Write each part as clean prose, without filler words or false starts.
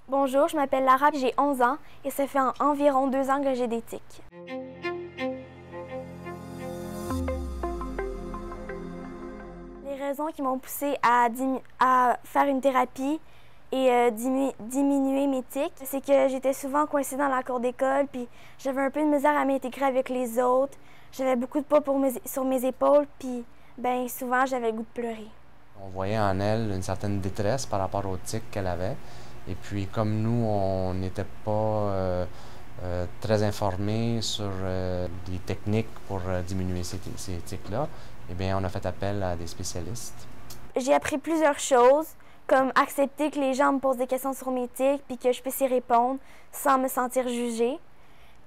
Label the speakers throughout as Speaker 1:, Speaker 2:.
Speaker 1: Bonjour, je m'appelle Lara, j'ai 11 ans et ça fait environ 2 ans que j'ai des tics. Les raisons qui m'ont poussée à faire une thérapie et diminuer mes tics, c'est que j'étais souvent coincée dans la cour d'école, puis j'avais un peu de misère à m'intégrer avec les autres. J'avais beaucoup de poids sur mes épaules, puis ben souvent j'avais le goût de pleurer.
Speaker 2: On voyait en elle une certaine détresse par rapport aux tics qu'elle avait. Et puis, comme nous, on n'était pas très informés sur des techniques pour diminuer ces tics-là, eh bien, on a fait appel à des spécialistes.
Speaker 1: J'ai appris plusieurs choses, comme accepter que les gens me posent des questions sur mes tics, puis que je puisse y répondre sans me sentir jugée.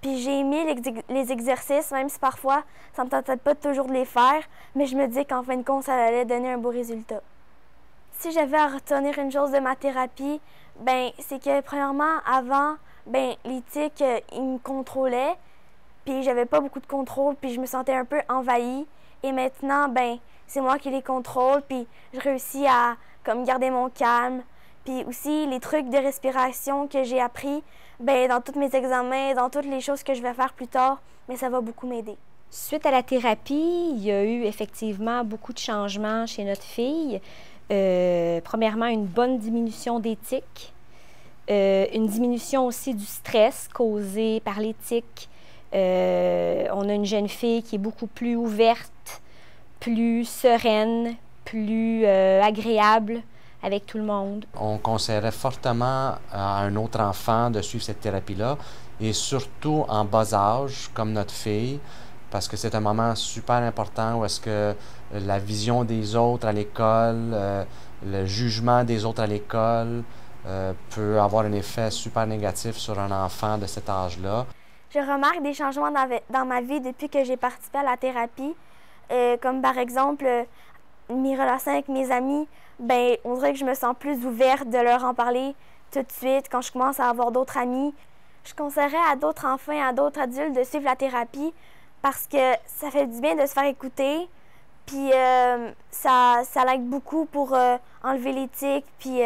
Speaker 1: Puis j'ai aimé les exercices, même si parfois ça me tentait pas toujours de les faire, mais je me dis qu'en fin de compte, ça allait donner un beau résultat. Si j'avais à retenir une chose de ma thérapie, ben c'est que premièrement, avant, ben les tics, ils me contrôlaient, puis j'avais pas beaucoup de contrôle, puis je me sentais un peu envahie. Et maintenant, ben c'est moi qui les contrôle, puis je réussis à comme garder mon calme. Puis aussi les trucs de respiration que j'ai appris, ben dans tous mes examens, dans toutes les choses que je vais faire plus tard, mais ça va beaucoup m'aider.
Speaker 3: Suite à la thérapie, il y a eu effectivement beaucoup de changements chez notre fille. Premièrement, une bonne diminution des tics, une diminution aussi du stress causé par les tics. On a une jeune fille qui est beaucoup plus ouverte, plus sereine, plus agréable avec tout le monde.
Speaker 2: On conseillerait fortement à un autre enfant de suivre cette thérapie-là, et surtout en bas âge, comme notre fille, parce que c'est un moment super important où est-ce que la vision des autres à l'école, le jugement des autres à l'école peut avoir un effet super négatif sur un enfant de cet âge-là.
Speaker 1: Je remarque des changements dans ma vie depuis que j'ai participé à la thérapie, comme par exemple mes relations avec mes amis. Ben, on dirait que je me sens plus ouverte de leur en parler tout de suite quand je commence à avoir d'autres amis. Je conseillerais à d'autres enfants et à d'autres adultes de suivre la thérapie parce que ça fait du bien de se faire écouter, puis ça l'aide beaucoup pour enlever les tics, puis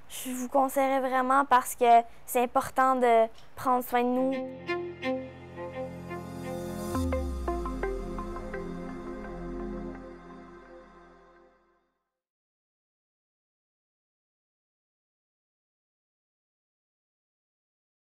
Speaker 1: je vous conseillerais vraiment parce que c'est important de prendre soin de nous.